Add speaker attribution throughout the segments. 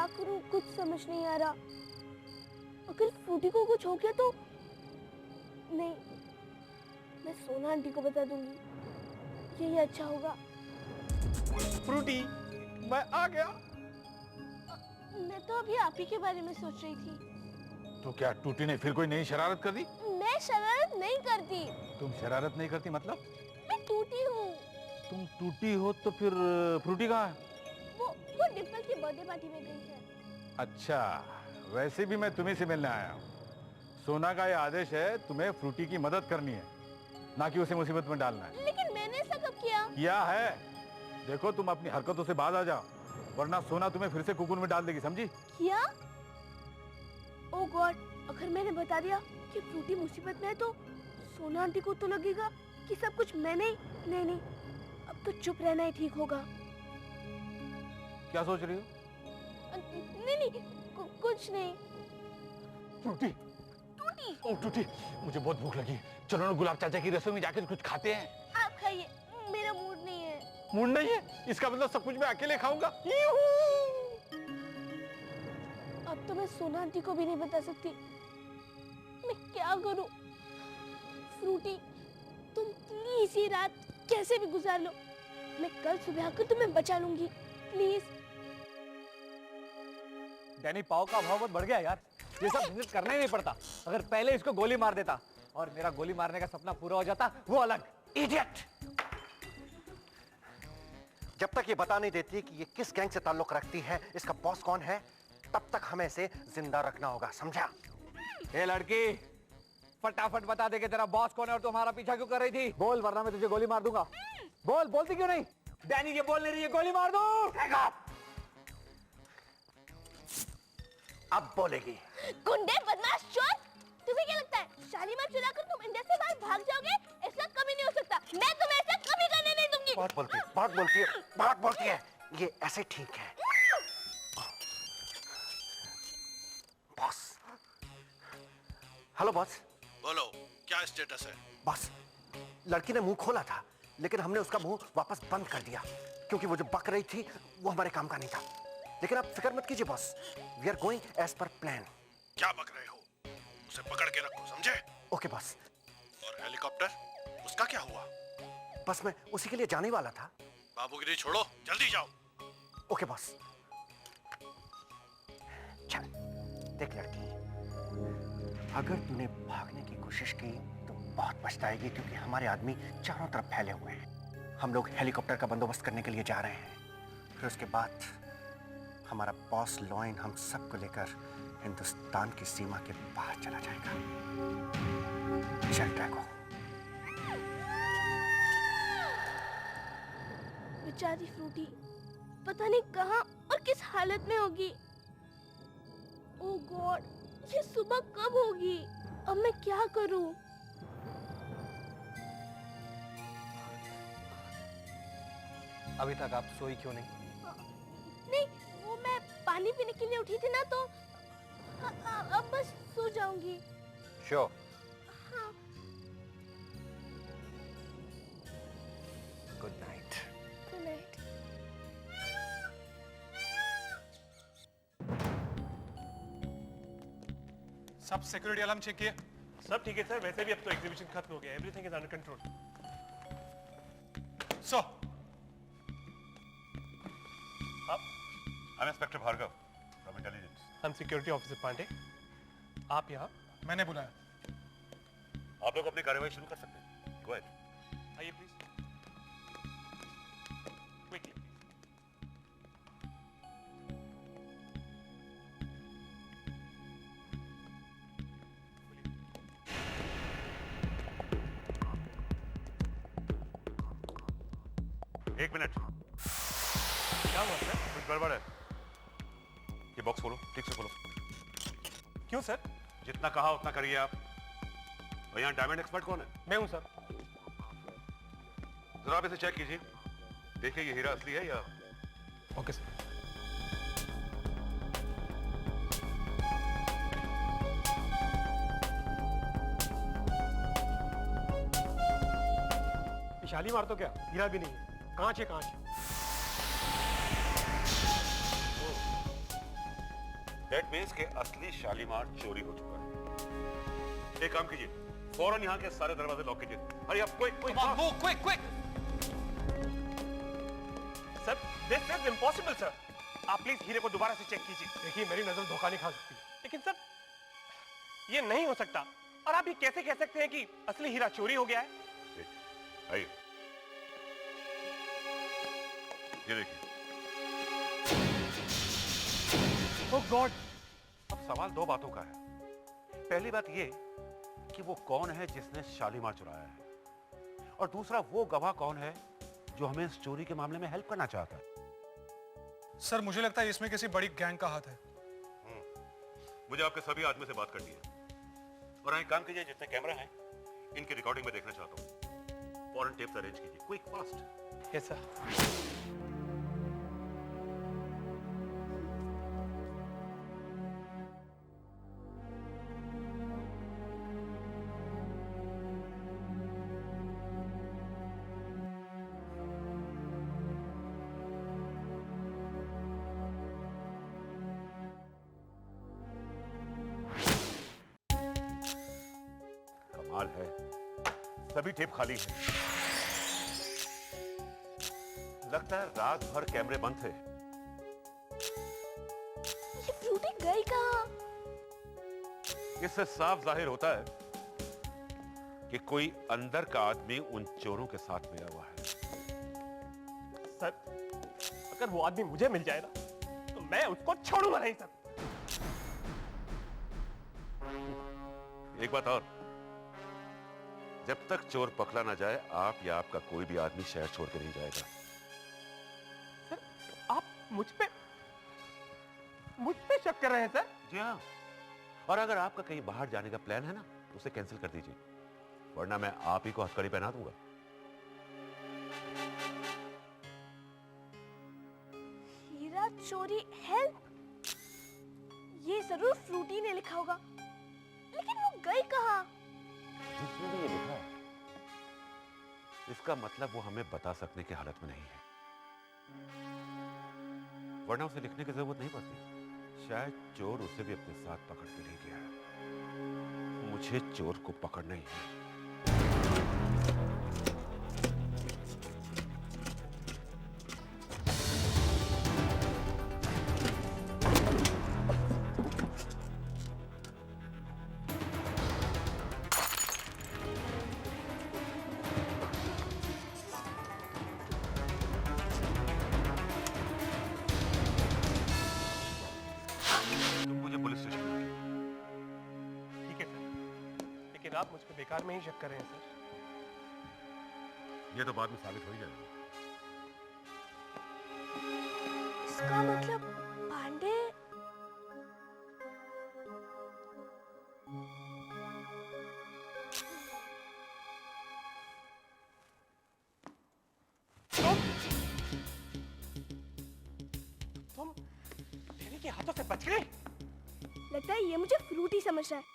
Speaker 1: क्या करूं, कुछ समझ नहीं आ रहा। अगर फ्रूटी को कुछ हो गया तो नहीं, मैं सोना आंटी को बता दूंगी, यही अच्छा होगा।
Speaker 2: फ्रूटी, मैं आ गया।
Speaker 1: मैं तो अभी आप ही के बारे में सोच रही थी।
Speaker 3: तो क्या टूटी ने फिर कोई नई शरारत कर दी?
Speaker 1: मैं शरारत नहीं करती।
Speaker 3: तुम शरारत नहीं करती मतलब?
Speaker 1: मैं टूटी हूँ।
Speaker 3: तुम टूटी हो तो फिर फ्रूटी कहाँ है?
Speaker 1: वो डिम्पल की बर्थडे पार्टी में गई है।
Speaker 3: अच्छा, वैसे भी मैं तुम्ही से मिलने आया हूँ। सोना का ये आदेश है, तुम्हें फ्रूटी की मदद करनी है, ना कि उसे मुसीबत में डालना है।
Speaker 1: लेकिन मैंने ऐसा कब किया?
Speaker 3: किया है। देखो, तुम अपनी हरकतों से बाज आ जाओ, वरना सोना तुम्हें फिर से कुकुर में डाल देगी, समझी?
Speaker 1: किया? ओह गॉड, अगर मैंने बता दिया कि फ्रूटी मुसीबत में है तो सोना आंटी को तो लगेगा कि सब कुछ मैंने ही। नहीं, अब तो चुप रहना ही ठीक होगा।
Speaker 3: क्या सोच रही हो?
Speaker 1: नहीं, कुछ नहीं।
Speaker 3: फ्रूटी,
Speaker 1: टूटी,
Speaker 3: ओ टूटी, मुझे बहुत भूख लगी। चलो ना गुलाब चाचा की रसोई में जाकर कुछ खाते हैं।
Speaker 1: आप खाइए, मेरा मूड नहीं है।
Speaker 3: मूड नहीं है? इसका मतलब सब कुछ मैं अकेले खाऊंगा।
Speaker 1: अब तो मैं सोना आंटी को भी नहीं बता सकती। मैं क्या करूं? फ्रूटी, तुम प्लीज ये रात कैसे भी गुजार लो। मैं कल सुबह आकर तुम्हें बचा लूंगी, प्लीज।
Speaker 2: डैनी, पाव का भाव बहुत बढ़ गया यार। ये सब झंझट करना ही नहीं पड़ता। अगर पहले इसको गोली मार देता और मेरा गोली मारने का सपना पूरा हो जाता, वो अलग।
Speaker 4: इडियट! जब तक ये बता नहीं देती कि ये किस गैंग से ताल्लुक रखती है, इसका बॉस कौन है, तब तक हमें इसे जिंदा रखना होगा, समझा?
Speaker 2: ए लड़की, फटाफट बता दे कि तेरा बॉस कौन है और तू हमारा पीछा क्यों कर रही थी। बोल, वरना मैं तुझे गोली मार दूंगा। बोल, बोलती क्यों नहीं? डैनी ये बोल नहीं रही है, गोली मार दूं।
Speaker 4: अब बोलेगी।
Speaker 1: गुंडे, बदमाश, चोर! तुम्हें क्या लगता है शालीमार चुरा कर तुम इंडिया से बाहर भाग जाओगे? ऐसा कभी नहीं हो सकता। मैं तुम्हें ऐसा कभी करने नहीं दूंगी।
Speaker 4: बहुत बोलती है। ये ऐसे ठीक है। बॉस। Hello boss.
Speaker 5: बोलो, क्या स्टेटस है?
Speaker 4: बॉस, लड़की ने मुंह खोला था, लेकिन हमने उसका मुंह वापस बंद कर दिया, क्योंकि वो जो बक रही थी वो हमारे काम का नहीं था। लेकिन आप फिक्र मत कीजिए boss, we are going as per plan.
Speaker 5: क्या बक रहे हो? उसे पकड़ के रखो, समझे?
Speaker 4: Okay boss.
Speaker 5: और हेलीकॉप्टर, उसका क्या हुआ?
Speaker 4: बस मैं उसी के लिए जाने वाला था।
Speaker 5: बाबूगिरी छोड़ो, जल्दी जाओ।
Speaker 4: Okay boss. चल, देख लड़की, अगर तूने भागने की कोशिश की तो बहुत पछताएगी, क्योंकि हमारे आदमी चारों तरफ फैले हुए हैं। हम लोग हेलीकॉप्टर का बंदोबस्त करने के लिए जा रहे हैं। फिर उसके बाद हमारा बॉस लॉयन हम सबको लेकर हिंदुस्तान की सीमा के बाहर चला जाएगा। चल ड्रैगो।
Speaker 1: बेचारी फ्रूटी पता नहीं कहां और किस हालत में होगी। ओह गॉड, ये सुबह कब होगी? अब मैं क्या करूं?
Speaker 2: अभी तक आप सोई क्यों नहीं?
Speaker 1: नहीं, वो मैं पानी पीने के लिए उठी थी ना, तो अब बस सो जाऊंगी।
Speaker 2: श्योर?
Speaker 1: हाँ।
Speaker 4: Good night.
Speaker 1: Good night.
Speaker 6: सब सिक्योरिटी अलार्म चेक किए? सब ठीक है सर। वैसे भी अब तो एग्जीबिशन खत्म हो गया, everything is under control. So
Speaker 5: I'm Inspector Bhargav from Intelligence.
Speaker 6: हम सिक्योरिटी ऑफिसर पांडे। आप यहाँ? मैंने बुलाया।
Speaker 5: आप लोग अपनी कार्रवाई शुरू कर सकते हैं। Go ahead.
Speaker 6: आइए प्लीज। क्विकली।
Speaker 5: एक मिनट।
Speaker 6: क्या हुआ सर?
Speaker 5: कुछ गड़बड़ है। ये बॉक्स खोलो, ठीक से खोलो।
Speaker 6: क्यों सर?
Speaker 5: जितना कहा उतना करिए आप। और यहाँ डायमंड एक्सपर्ट कौन है?
Speaker 6: मैं हूँ सर।
Speaker 5: जरा आप इसे चेक कीजिए, देखिए ये हीरा असली है या।
Speaker 6: Okay sir. शालीमार तो क्या, हीरा भी नहीं है, कांच है, कांच।
Speaker 5: दैट मीन्स के असली शालीमार चोरी हो चुका है। एक काम कीजिए, फौरन यहाँ के सारे दरवाजे लॉक कीजिए। हरी आप quick.
Speaker 6: Sir this is impossible sir. आप प्लीज हीरे को दोबारा से चेक कीजिए। देखिए मेरी नजर धोखा नहीं खा सकती, लेकिन सर ये नहीं हो सकता। और आप ये कैसे कह सकते हैं कि असली हीरा चोरी हो गया है?
Speaker 5: आइए, ये देखिए।
Speaker 6: ओह गॉड।
Speaker 5: अब सवाल दो बातों का है। पहली बात ये कि वो कौन है जिसने शालीमार चुराया है, और दूसरा वो गवाह कौन है जो हमें इस चोरी के मामले में हेल्प करना चाहता है।
Speaker 7: सर मुझे लगता है इसमें किसी बड़ी गैंग का हाथ है।
Speaker 5: मुझे आपके सभी आदमी से बात करनी है, और एक काम कीजिए, जितने कैमरा हैं इनकी रिकॉर्डिंग में देखना चाहता हूँ। फौरन टेप्स अरेंज कीजिए, क्विक फास्ट।
Speaker 6: Yes sir.
Speaker 5: कमाल है, सभी टेप खाली हैं। लगता है रात भर कैमरे बंद थे।
Speaker 1: ये फ्रूटी गई कहाँ?
Speaker 5: इससे साफ जाहिर होता है कि कोई अंदर का आदमी उन चोरों के साथ मिला हुआ है।
Speaker 6: सर अगर वो आदमी मुझे मिल जाए ना तो मैं उसको छोड़ूंगा नहीं सर।
Speaker 5: एक बात और, जब तक चोर पकड़ा ना जाए आप या आपका कोई भी आदमी शहर छोड़ के नहीं जाएगा।
Speaker 6: सर आप मुझ पे शक कर रहे हैं सर?
Speaker 5: जी हाँ, और अगर आपका कहीं बाहर जाने का प्लान है ना तो उसे कैंसिल कर दीजिए, वरना मैं आप ही को हथकड़ी पहना दूंगा।
Speaker 1: हीरा चोरी हेल्प, ये जरूर फ्रूटी ने लिखा होगा, लेकिन वो गई कहाँ?
Speaker 5: जिसने भी ये लिखा है, इसका मतलब वो हमें बता सकने की हालत में नहीं है, वरना उसे लिखने की जरूरत नहीं पड़ती। शायद चोर उसे भी अपने साथ पकड़ के ले गया है। मुझे चोर को पकड़ना ही है।
Speaker 6: आप मुझ पे बेकार में ही शक कर रहे हैं सर।
Speaker 5: ये तो बाद में साबित हो ही जाएगा।
Speaker 1: इसका मतलब पांडे
Speaker 6: तुम तेरी के हाथों से बच गए।
Speaker 1: लगता है ये मुझे फ्रूटी समझ रहा है।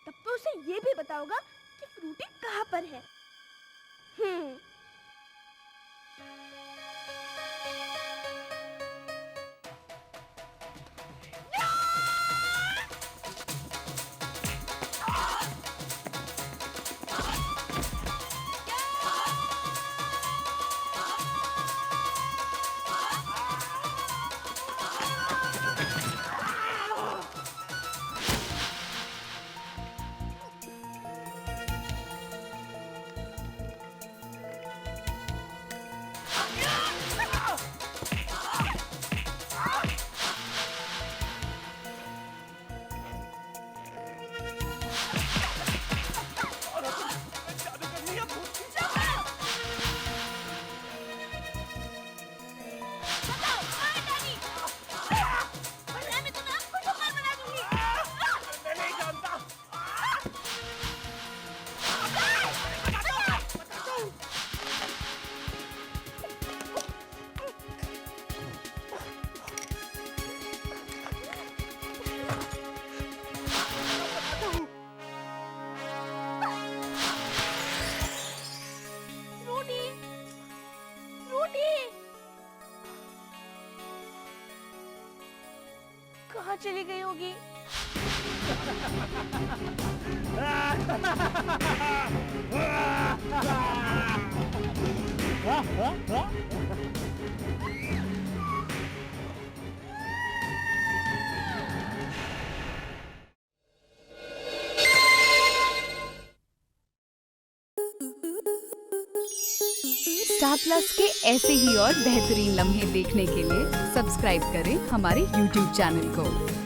Speaker 1: तब तो उसे ये भी पता होगा कि फ्रूटी कहाँ पर है। कहाँ चली गई होगी?
Speaker 8: स्टार प्लस के ऐसे ही और बेहतरीन लम्हे देखने के लिए सब्सक्राइब करें हमारे YouTube चैनल को।